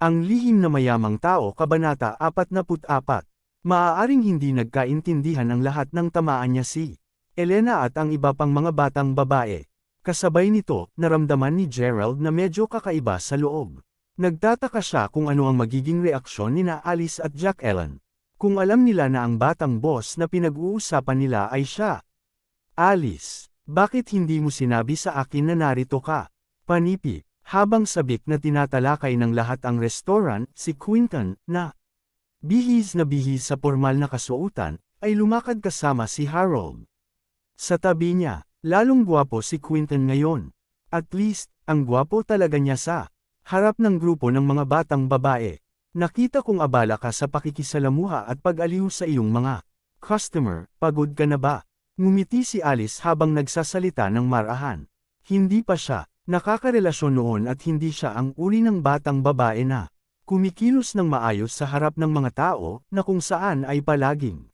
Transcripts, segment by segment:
Ang lihim na mayamang tao, Kabanata 44. Maaaring hindi nagkaintindihan ang lahat ng tamaan niya si Elena at ang iba pang mga batang babae. Kasabay nito, naramdaman ni Gerald na medyo kakaiba sa loob. Nagtataka siya kung ano ang magiging reaksyon nina Alice at Jack Ellen. Kung alam nila na ang batang boss na pinag-uusapan nila ay siya. Alice, bakit hindi mo sinabi sa akin na narito ka? Panipi. Habang sabik na tinatalakay ng lahat ang restaurant, si Quinton, na bihis sa pormal na kasuotan, ay lumakad kasama si Harold. Sa tabi niya, lalong gwapo si Quinton ngayon. At least, ang gwapo talaga niya sa harap ng grupo ng mga batang babae. Nakita kong abala ka sa pakikisalamuha at pag-aliw sa iyong mga customer, pagod ka na ba? Ngumiti si Alice habang nagsasalita ng marahan. Hindi pa siya nakakarelasyon noon at hindi siya ang uri ng batang babae na kumikilos ng maayos sa harap ng mga tao na kung saan ay palaging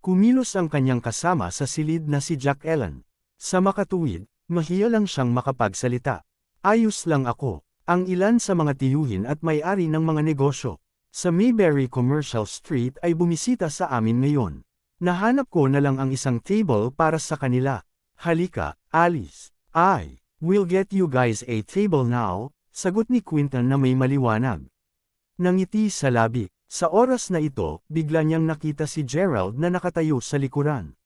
kumilos ang kanyang kasama sa silid na si Jack Ellen. Sa makatuwid, mahiya lang siyang makapagsalita. Ayos lang ako, ang ilan sa mga tiyuhin at may-ari ng mga negosyo sa Mayberry Commercial Street ay bumisita sa amin ngayon. Nahanap ko na lang ang isang table para sa kanila. Halika, Alice. We'll get you guys a table now, sagot ni Quinton na may maliwanag. Nangiti sa labi. Sa oras na ito, bigla niyang nakita si Gerald na nakatayo sa likuran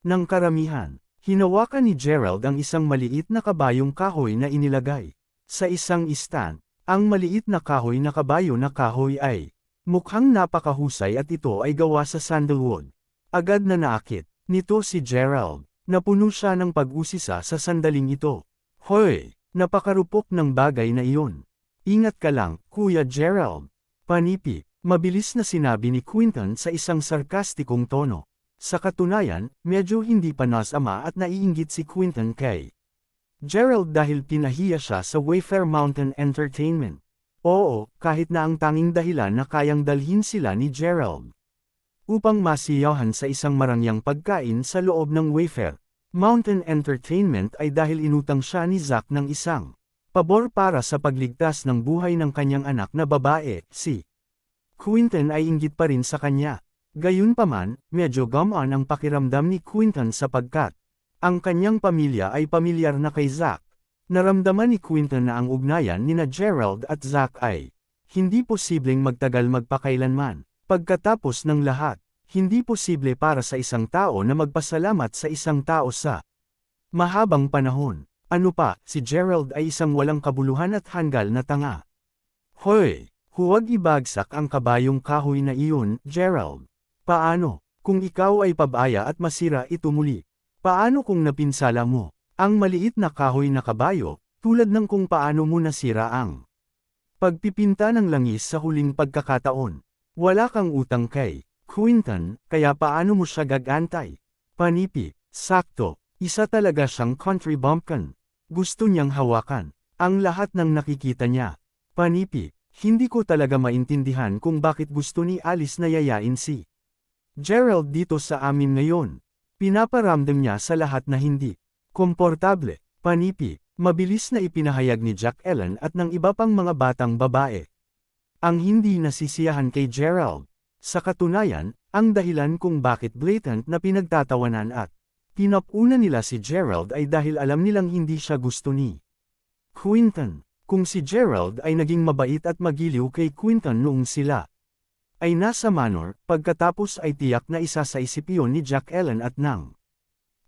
ng karamihan. Hinawakan ni Gerald ang isang maliit na kabayong kahoy na inilagay sa isang stand. Ang maliit na kahoy na kahoy ay mukhang napakahusay at ito ay gawa sa sandalwood. Agad na naakit nito si Gerald. Napuno siya ng pag-usisa sa sandaling ito. Hoy, napakarupok ng bagay na iyon. Ingat ka lang, Kuya Gerald. Panipi, mabilis na sinabi ni Quinton sa isang sarkastikong tono. Sa katunayan, medyo hindi pa nasama at naiinggit si Quinton kay Gerald dahil pinahiya siya sa Wayfair Mountain Entertainment. Oo, kahit na ang tanging dahilan na kayang dalhin sila ni Gerald upang masiyahan sa isang marangyang pagkain sa loob ng Wayfair Mountain Entertainment ay dahil inutang siya ni Zack ng isang pabor para sa pagligtas ng buhay ng kanyang anak na babae, si Quinton ay inggit pa rin sa kanya. Gayunpaman, medyo gumaan ang pakiramdam ni Quinton sapagkat ang kanyang pamilya ay pamilyar na kay Zack. Naramdaman ni Quinton na ang ugnayan nina Gerald at Zack ay hindi posibleng magtagal magpakailanman. Pagkatapos ng lahat, hindi posible para sa isang tao na magpasalamat sa isang tao sa mahabang panahon. Ano pa, si Gerald ay isang walang kabuluhan at hanggal na tanga. Hoy, huwag ibagsak ang kabayong kahoy na iyon, Gerald. Paano, kung ikaw ay pabaya at masira ito muli? Paano kung napinsala mo ang maliit na kahoy na kabayo, tulad ng kung paano mo nasira ang pagpipinta ng langis sa huling pagkakataon? Wala kang utang kay Quinton, kaya paano mo siya gagantay? Panipi, sakto, isa talaga siyang country bumpkin. Gusto niyang hawakan ang lahat ng nakikita niya. Panipi, hindi ko talaga maintindihan kung bakit gusto ni Alice na yayain si Gerald dito sa amin ngayon. Pinaparamdam niya sa lahat na hindi komportable. Panipi, mabilis na ipinahayag ni Jack Ellen at ng iba pang mga batang babae ang hindi nasisiyahan kay Gerald. Sa katunayan, ang dahilan kung bakit blatant na pinagtatawanan at pinapuna nila si Gerald ay dahil alam nilang hindi siya gusto ni Quinton. Kung si Gerald ay naging mabait at magiliw kay Quinton noong sila ay nasa manor, pagkatapos ay tiyak na isa sa isip iyon ni Jack Ellen at ng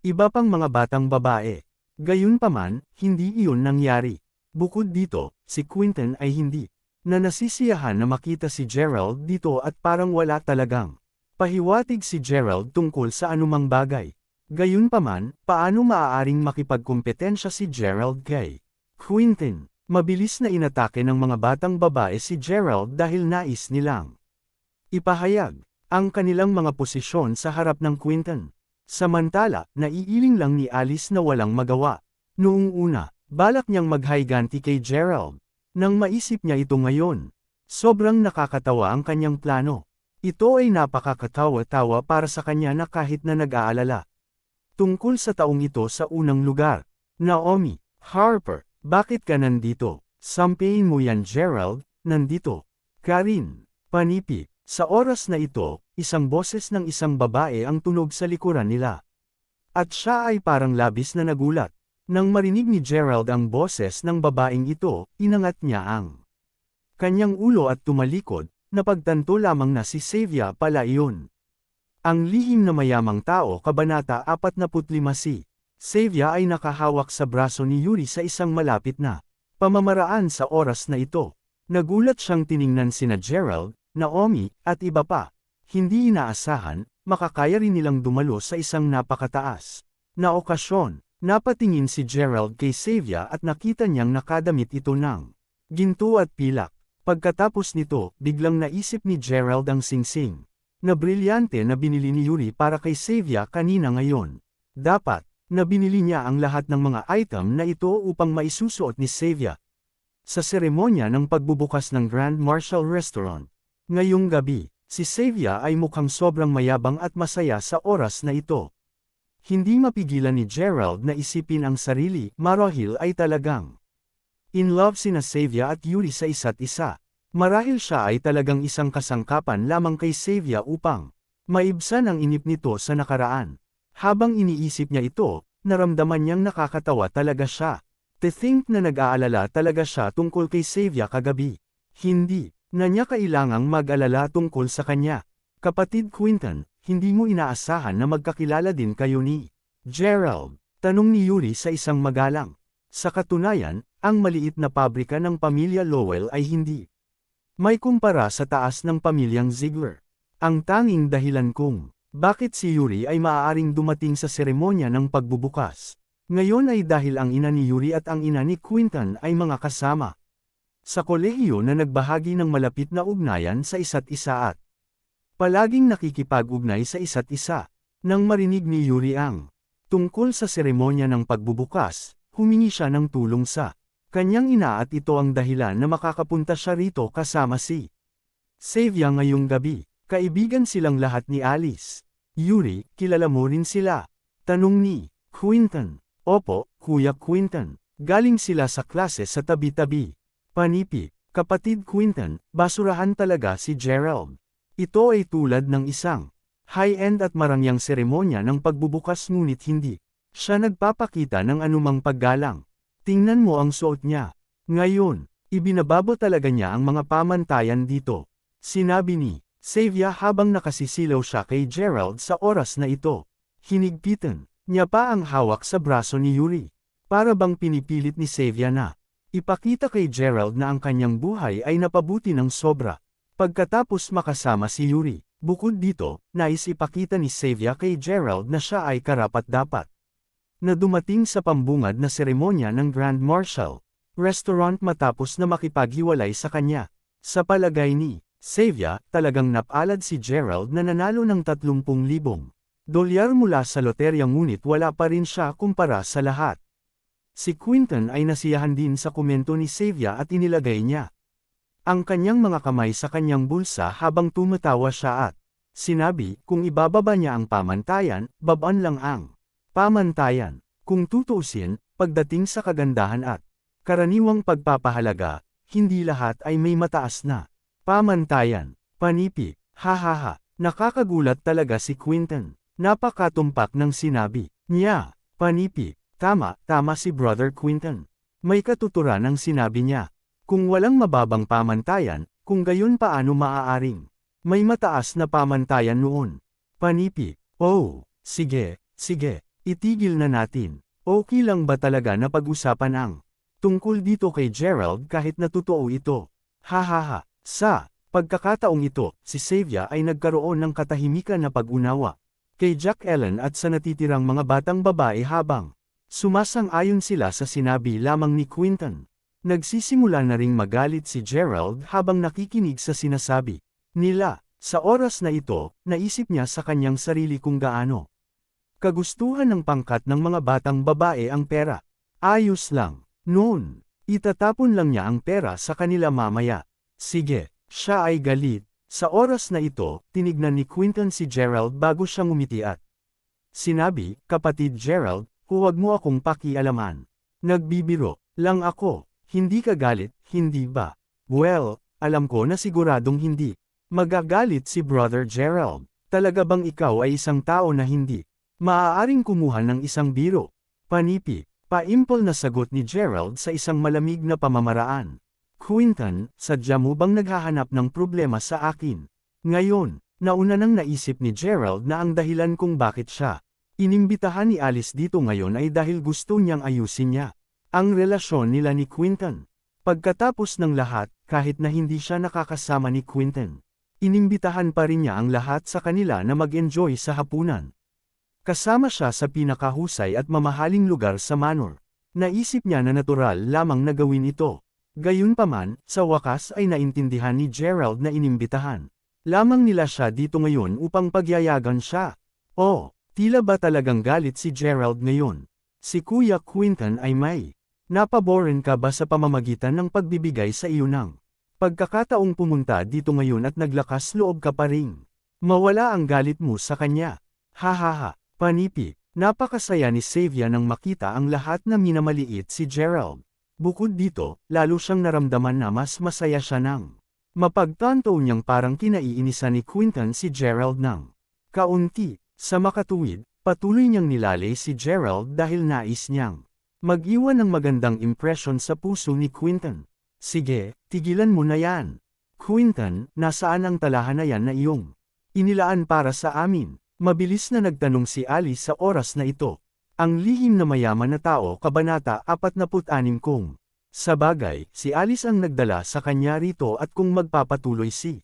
iba pang mga batang babae. Gayunpaman, hindi iyon nangyari. Bukod dito, si Quinton ay hindi na nasisiyahan na makita si Gerald dito at parang wala talagang pahiwatig si Gerald tungkol sa anumang bagay. Gayunpaman, paano maaaring makipagkumpetensya si Gerald kay Quinton? Mabilis na inatake ng mga batang babae si Gerald dahil nais nilang ipahayag ang kanilang mga posisyon sa harap ng Quinton. Samantala, naiiling lang ni Alice na walang magawa. Noong una, balak niyang maghayganti kay Gerald. Nang maisip niya ito ngayon, sobrang nakakatawa ang kanyang plano. Ito ay napakakatawa-tawa para sa kanya na kahit na nag-aalala tungkol sa taong ito sa unang lugar. Naomi, Harper, bakit ka nandito? Sampayin mo yan, Gerald, nandito. Karin, panipi. Sa oras na ito, isang boses ng isang babae ang tunog sa likuran nila. At siya ay parang labis na nagulat. Nang marinig ni Gerald ang boses ng babaeng ito, inangat niya ang kanyang ulo at tumalikod, napagtanto lamang na si Xavier pala iyon. Ang lihim na mayamang tao, Kabanata 45. Si Xavier ay nakahawak sa braso ni Yuri sa isang malapit na pamamaraan sa oras na ito. Nagulat siyang tiningnan sina Gerald, Naomi, at iba pa. Hindi inaasahan, makakaya rin nilang dumalo sa isang napakataas na okasyon. Napatingin si Gerald kay Xavier at nakita niyang nakadamit ito ng ginto at pilak. Pagkatapos nito, biglang naisip ni Gerald ang singsing na brilyante na binili ni Yuri para kay Xavier kanina ngayon. Dapat na binili niya ang lahat ng mga item na ito upang maisusuot ni Xavier sa seremonya ng pagbubukas ng Grand Marshal Restaurant. Ngayong gabi, si Xavier ay mukhang sobrang mayabang at masaya sa oras na ito. Hindi mapigilan ni Gerald na isipin ang sarili, marahil ay talagang in love sina Xavier at Yuri sa isa't isa. Marahil siya ay talagang isang kasangkapan lamang kay Xavier upang maibsan ang inip nito sa nakaraan. Habang iniisip niya ito, naramdaman niyang nakakatawa talaga siya. To think na nag-aalala talaga siya tungkol kay Xavier kagabi. Hindi na niya kailangang mag-alala tungkol sa kanya. Kapatid Quinton, hindi mo inaasahan na magkakilala din kayo ni Gerald? Tanong ni Yuri sa isang magalang. Sa katunayan, ang maliit na pabrika ng pamilya Lowell ay hindi may kumpara sa taas ng pamilyang Ziegler. Ang tanging dahilan kung bakit si Yuri ay maaaring dumating sa seremonya ng pagbubukas ngayon ay dahil ang ina ni Yuri at ang ina ni Quinton ay mga kasama sa kolehiyo na nagbahagi ng malapit na ugnayan sa isa't isa at palaging nakikipag-ugnay sa isa't isa. Nang marinig ni Yuri ang tungkol sa seremonya ng pagbubukas, humingi siya ng tulong sa kanyang ina at ito ang dahilan na makakapunta siya rito kasama si Xavier ngayong gabi. Kaibigan silang lahat ni Alice. Yuri, kilala mo rin sila? Tanong ni Quinton. Opo, Kuya Quinton. Galing sila sa klase sa tabi-tabi. Panipi, kapatid Quinton, basurahan talaga si Gerald. Ito ay tulad ng isang high-end at marangyang seremonya ng pagbubukas ngunit hindi siya nagpapakita ng anumang paggalang. Tingnan mo ang suot niya. Ngayon, ibinababo talaga niya ang mga pamantayan dito. Sinabi ni Xavier habang nakasisilaw siya kay Gerald sa oras na ito. Hinigpitan niya pa ang hawak sa braso ni Yuri. Para bang pinipilit ni Xavier na ipakita kay Gerald na ang kanyang buhay ay napabuti ng sobra. Pagkatapos makasama si Yuri, bukod dito, nais ipakita ni Xavier kay Gerald na siya ay karapat-dapat na dumating sa pambungad na seremonya ng Grand Marshal Restaurant matapos na makipaghiwalay sa kanya. Sa palagay ni Xavier, talagang napalad si Gerald na nanalo ng 30,000 dolyar mula sa loterya ngunit wala pa rin siya kumpara sa lahat. Si Quinton ay nasiyahan din sa komento ni Xavier at inilagay niya ang kanyang mga kamay sa kanyang bulsa habang tumatawa siya at sinabi kung ibababa niya ang pamantayan, babaan lang ang pamantayan. Kung tutuusin, pagdating sa kagandahan at karaniwang pagpapahalaga, hindi lahat ay may mataas na pamantayan. Panipi, hahaha, nakakagulat talaga si Quinton. Napakatumpak ng sinabi niya. Panipi, tama si Brother Quinton. May katuturan ang sinabi niya. Kung walang mababang pamantayan, kung gayon paano maaaring may mataas na pamantayan noon? Panipi, oh, sige, itigil na natin. Okay lang ba talaga na pag-usapan ang tungkol dito kay Gerald kahit na totoo ito? Hahaha, sa pagkakataong ito, si Xavier ay nagkaroon ng katahimikan na pag-unawa kay Jack Ellen at sa natitirang mga batang babae habang sumasang-ayon sila sa sinabi lamang ni Quinton. Nagsisimula na ring magalit si Gerald habang nakikinig sa sinasabi nila. Sa oras na ito, naisip niya sa kanyang sarili kung gaano kagustuhan ng pangkat ng mga batang babae ang pera. Ayos lang. Noon, itatapon lang niya ang pera sa kanila mamaya. Sige, siya ay galit. Sa oras na ito, tinignan ni Quinton si Gerald bago siya ngumiti at sinabi, kapatid Gerald, huwag mo akong pakialaman. Nagbibiro lang ako. Hindi ka galit, hindi ba? Well, alam ko na siguradong hindi. Magagalit si Brother Gerald. Talaga bang ikaw ay isang tao na hindi maaaring kumuha ng isang biro? Panipi, paimpol na sagot ni Gerald sa isang malamig na pamamaraan. Quinton, sadya mo bang naghahanap ng problema sa akin? Ngayon, nauna nang naisip ni Gerald na ang dahilan kung bakit siya inimbitahan ni Alice dito ngayon ay dahil gusto niyang ayusin niya ang relasyon nila ni Quinton. Pagkatapos ng lahat, kahit na hindi siya nakakasama ni Quinton, inimbitahan pa rin niya ang lahat sa kanila na mag-enjoy sa hapunan. Kasama siya sa pinakahusay at mamahaling lugar sa Manor. Naisip niya na natural lamang na gawin ito. Gayunpaman, sa wakas ay naintindihan ni Gerald na inimbitahan lamang nila siya dito ngayon upang pagyayagan siya. Oh, tila ba talagang galit si Gerald ngayon? Si Kuya Quinton ay may napaboren ka ba sa pamamagitan ng pagbibigay sa iyo ng pagkakataong pumunta dito ngayon at naglakas loob ka pa ring mawala ang galit mo sa kanya? Hahaha, panipi, napakasaya ni Xavier nang makita ang lahat na minamaliit si Gerald. Bukod dito, lalo siyang naramdaman na mas masaya siya nang mapagtanto niyang parang kinaiinisan ni Quinton si Gerald ng kaunti. Sa makatuwid, patuloy niyang nilalay si Gerald dahil nais niyang mag-iwan ng magandang impresyon sa puso ni Quinton. Sige, tigilan mo na yan. Quinton, nasaan ang talahan na yan na iyong inilaan para sa amin? Mabilis na nagtanong si Alice sa oras na ito. Ang lihim na mayaman na tao, Kabanata 46 kung sa bagay, si Alice ang nagdala sa kanya rito at kung magpapatuloy si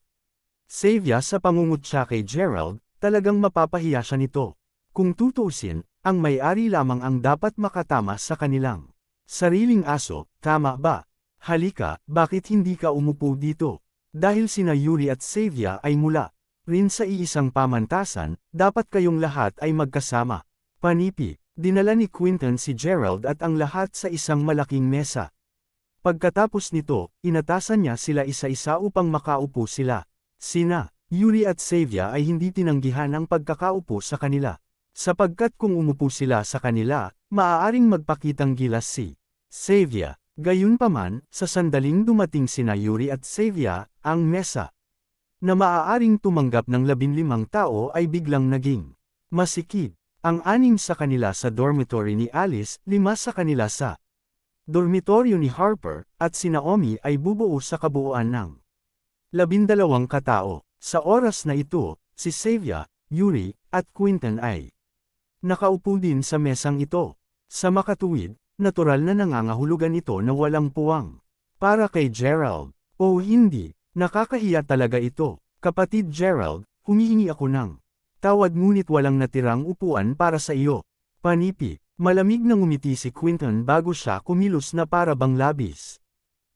Xavier sa pangungutya kay Gerald, talagang mapapahiya siya nito. Kung tutuusin, ang may-ari lamang ang dapat makatama sa kanilang sariling aso, tama ba? Halika, bakit hindi ka umupo dito? Dahil sina Yuri at Xavier ay mula rin sa iisang pamantasan, dapat kayong lahat ay magkasama. Panipi, dinala ni Quinton si Gerald at ang lahat sa isang malaking mesa. Pagkatapos nito, inatasan niya sila isa-isa upang makaupo sila. Sina Yuri at Xavier ay hindi tinanggihan ang pagkakaupo sa kanila. Sapagkat kung umupo sila sa kanila, maaaring magpakitang gilas si Xavier. Gayunpaman, sa sandaling dumating sina Yuri at Xavier, ang mesa na maaaring tumanggap ng 15 tao ay biglang naging masikip. Ang 6 sa kanila sa dormitory ni Alice, 5 sa kanila sa dormitoryo ni Harper, at si Naomi ay bubuo sa kabuuan ng 12 katao. Sa oras na ito, si Xavier, Yuri, at Quinton ay nakaupo din sa mesang ito. Sa makatuwid, natural na nangangahulugan ito na walang puwang para kay Gerald. O hindi, nakakahiya talaga ito. Kapatid Gerald, humihingi ako ng tawad ngunit walang natirang upuan para sa iyo. Panipi, malamig na ngumiti si Quinton bago siya kumilos na para bang labis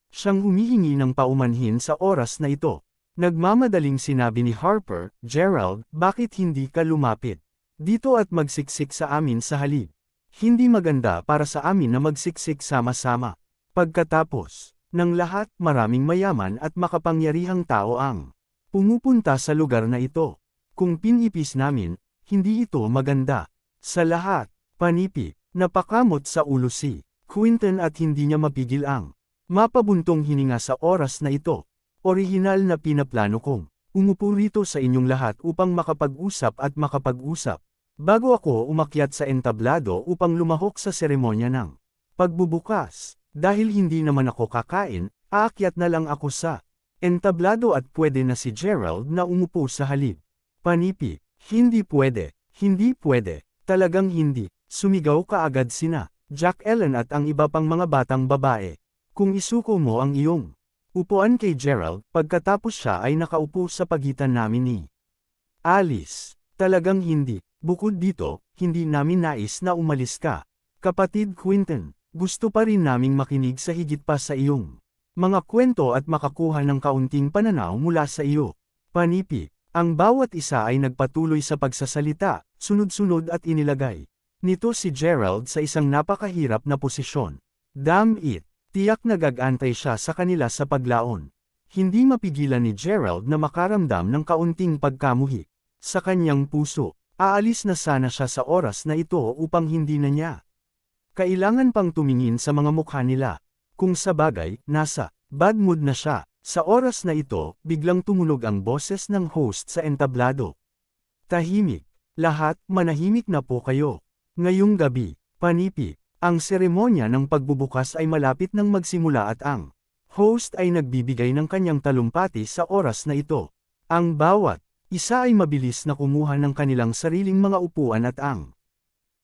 siyang humihingi ng paumanhin sa oras na ito. Nagmamadaling sinabi ni Harper, Gerald, bakit hindi ka lumapit dito at magsiksik sa amin sa halip? Hindi maganda para sa amin na magsiksik sama-sama. Pagkatapos ng lahat, maraming mayaman at makapangyarihang tao ang pumupunta sa lugar na ito. Kung pinipis namin, hindi ito maganda. Sa lahat, panipi, napakamot sa ulo si Quinton at hindi niya mapigil ang mapabuntong hininga sa oras na ito. Orihinal na pinaplano kong umupo rito sa inyong lahat upang makapag-usap at makapag-usap. Bago ako umakyat sa entablado upang lumahok sa seremonya ng pagbubukas. Dahil hindi naman ako kakain, aakyat na lang ako sa entablado at pwede na si Gerald na umupo sa halip. Panipi, hindi pwede, talagang hindi. Sumigaw kaagad sina Jack Ellen at ang iba pang mga batang babae. Kung isuko mo ang iyong upuan kay Gerald, pagkatapos siya ay nakaupo sa pagitan namin ni Alice. Talagang hindi. Bukod dito, hindi namin nais na umalis ka. Kapatid Quinton, gusto pa rin naming makinig sa higit pa sa iyong mga kwento at makakuha ng kaunting pananaw mula sa iyo. Panipi, ang bawat isa ay nagpatuloy sa pagsasalita, sunod-sunod at inilagay nito si Gerald sa isang napakahirap na posisyon. Damn it! Tiyak nag-agantay siya sa kanila sa paglaon. Hindi mapigilan ni Gerald na makaramdam ng kaunting pagkamuhi sa kanyang puso. Aalis na sana siya sa oras na ito upang hindi na niya kailangan pang tumingin sa mga mukha nila. Kung sa bagay, nasa bad mood na siya. Sa oras na ito, biglang tumunog ang boses ng host sa entablado. Tahimik. Lahat, manahimik na po kayo. Ngayong gabi, panipi. Ang seremonya ng pagbubukas ay malapit nang magsimula at ang host ay nagbibigay ng kanyang talumpati sa oras na ito. Ang bawat isa ay mabilis na kumuha ng kanilang sariling mga upuan at ang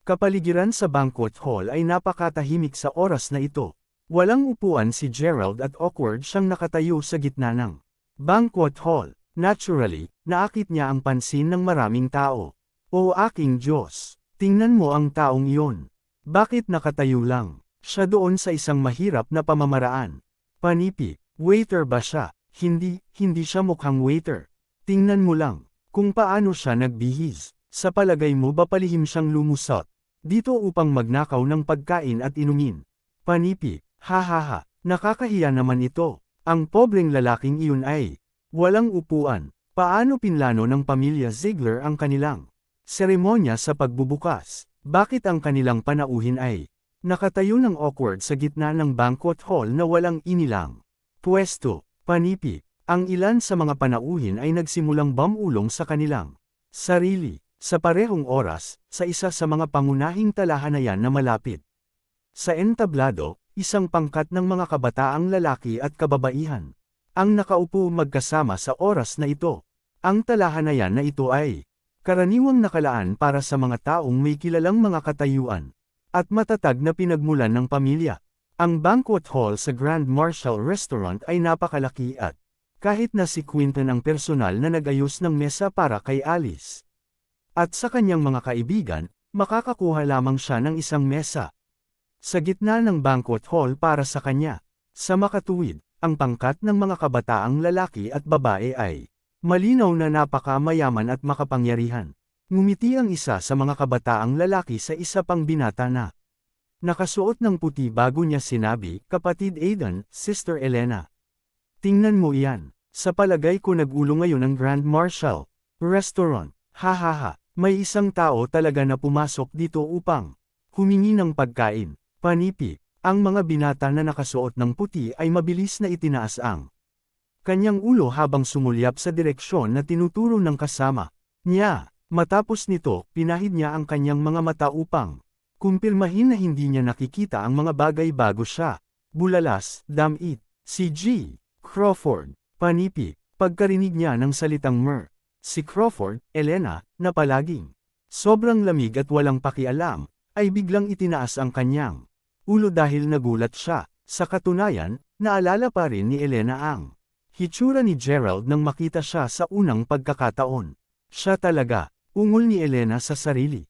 kapaligiran sa banquet hall ay napakatahimik sa oras na ito. Walang upuan si Gerald at awkward siyang nakatayo sa gitna ng banquet hall. Naturally, naakit niya ang pansin ng maraming tao. O aking Diyos, tingnan mo ang taong iyon. Bakit nakatayo lang? Siya doon sa isang mahirap na pamamaraan. Panipi, waiter ba siya? Hindi siya mukhang waiter. Tingnan mo lang, kung paano siya nagbihis. Sa palagay mo ba palihim siyang lumusot dito upang magnakaw ng pagkain at inumin? Panipi, hahaha, nakakahiya naman ito. Ang pobreng lalaking iyon ay walang upuan. Paano pinlano ng pamilya Ziegler ang kanilang seremonya sa pagbubukas? Bakit ang kanilang panauhin ay nakatayo ng awkward sa gitna ng banquet hall na walang inilang pwesto? Panipi, ang ilan sa mga panauhin ay nagsimulang bumulong sa kanilang sarili. Sa parehong oras, sa isa sa mga pangunahing talahanayan na malapit sa entablado, isang pangkat ng mga kabataang lalaki at kababaihan ang nakaupo magkasama sa oras na ito. Ang talahanayan na ito ay karaniwang nakalaan para sa mga taong may kilalang mga katayuan at matatag na pinagmulan ng pamilya. Ang banquet hall sa Grand Marshal Restaurant ay napakalaki at kahit na si Quinton ang personal na nag-ayos ng mesa para kay Alice at sa kanyang mga kaibigan, makakakuha lamang siya ng isang mesa sa gitna ng banquet hall para sa kanya. Sa makatuwid, ang pangkat ng mga kabataang lalaki at babae ay malinaw na napakamayaman at makapangyarihan. Ngumiti ang isa sa mga kabataang lalaki sa isa pang binata na nakasuot ng puti bago niya sinabi, "Kapatid Aidan, Sister Elena. Tingnan mo iyan. Sa palagay ko nag-ulo ngayon ang Grand Marshal Restaurant. Hahaha, may isang tao talaga na pumasok dito upang humingi ng pagkain." Panipi, ang mga binata na nakasuot ng puti ay mabilis na itinaas ang kanyang ulo habang sumulyap sa direksyon na tinuturo ng kasama niya. Matapos nito, pinahid niya ang kanyang mga mata upang kumpirmahin na hindi niya nakikita ang mga bagay bago siya bulalas, damit. Si G. Crawford. Panipi, pagkarinig niya ng salitang si Crawford, Elena, na palaging sobrang lamig at walang pakialam, ay biglang itinaas ang kanyang ulo dahil nagulat siya. Sa katunayan, naalala pa rin ni Elena ang hitsura ni Gerald nang makita siya sa unang pagkakataon. Siya talaga, ungol ni Elena sa sarili.